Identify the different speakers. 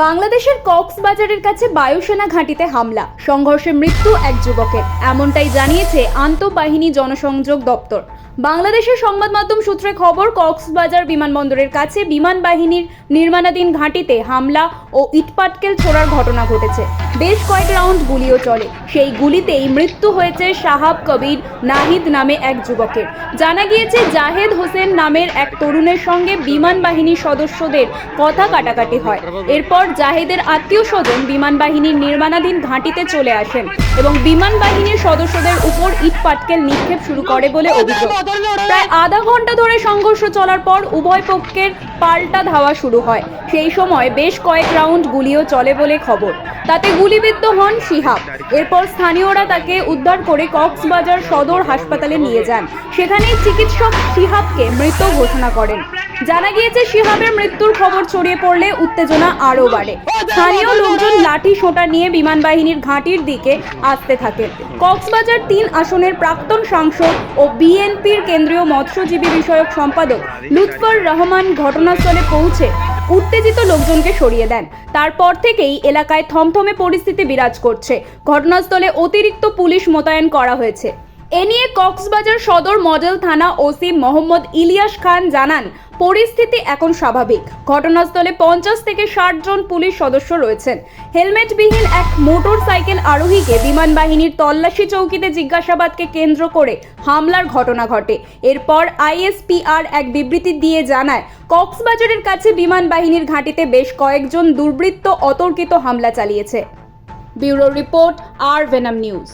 Speaker 1: বাংলাদেশের কক্সবাজারের কাছে বায়ুসেনা ঘাঁটিতে হামলা, সংঘর্ষে মৃত্যু এক যুবকের, এমনটাই জানিয়েছে আন্তঃবাহিনী জনসংযোগ দপ্তর। বাংলাদেশের সংবাদ মাধ্যম সূত্রে খবর, কক্সবাজার বিমানবন্দরের কাছে বিমান বাহিনীর নির্মাণাধীন ঘাঁটিতে হামলা ও ইটপাটকেল ছোড়ার ঘটনা ঘটেছে। বেশ কয়েক রাউন্ড গুলিও চলে। সেই গুলিতেই মৃত্যু হয়েছে শাহাব কবির নাহিদ নামে এক যুবকের। জানা গিয়েছে, জাহেদ হোসেন নামের এক তরুণের সঙ্গে বিমান বাহিনীর সদস্যদের কথা কাটাকাটি হয়। এরপর জাহেদের আত্মীয় স্বজন বিমান বাহিনীর নির্মাণাধীন ঘাঁটিতে চলে আসেন এবং বিমান বাহিনীর সদস্যদের উপর ইটপাটকেল নিক্ষেপ শুরু করে বলে অভিযোগ। প্রায় আধা ঘন্টা ধরে সংঘর্ষ চলার পর উভয় পক্ষের পাল্টা ধাওয়া শুরু হয়। সেই সময় বেশ কয়েক রাউন্ড গুলিও চলে বলে খবর। তাতে গুলিবিদ্ধ হন শিহাব। এরপর স্থানীয়রা তাকে উদ্ধার করে কক্সবাজার সদর হাসপাতালে নিয়ে যান। সেখানেই চিকিৎসক শিহাবকে মৃত ঘোষণা করেন। জানা গিয়েছে, শিহাবের মৃত্যুর খবর ছড়িয়ে পড়লে উত্তেজনা আরও বাড়ে। স্থানীয় লোকজন লাঠি সোঁটা নিয়ে বিমান বাহিনীর ঘাঁটির দিকে আসতে থাকেন। কক্সবাজার ৩ আসনের প্রাক্তন সাংসদ ও বিএনপির কেন্দ্রীয় মৎস্যজীবী বিষয়ক সম্পাদক লুৎফর রহমান ঘটনাস্থলে পৌঁছে উত্তেজিত লোকজনকে সরিয়ে দেন। তারপর থেকেই এলাকায় থমথমে পরিস্থিতি বিরাজ করছে। ঘটনাস্থলে অতিরিক্ত পুলিশ মোতায়েন করা হয়েছে। এ নিয়ে কক্সবাজার সদর মডেল থানা ওসি মোহাম্মদ ইলিয়াস খান জানান, পরিস্থিতি এখন স্বাভাবিক। ঘটনাস্থলে 50 থেকে 60 জন পুলিশ সদস্য রয়েছেন। হেলমেটবিহীন এক মোটর সাইকেল আরোহীকে বিমান বাহিনীর তল্লাশি চৌকিতে জিজ্ঞাসাবাদকে কেন্দ্র করে হামলার ঘটনা ঘটে। এরপর আইএসপিআর এক বিবৃতি দিয়ে জানায়, কক্সবাজারের কাছে বিমান বাহিনীর ঘাঁটিতে বেশ কয়েকজন দুর্বৃত্ত অতর্কিত হামলা চালিয়েছে। ব্যুরো রিপোর্ট, আর ভেনাম নিউজ।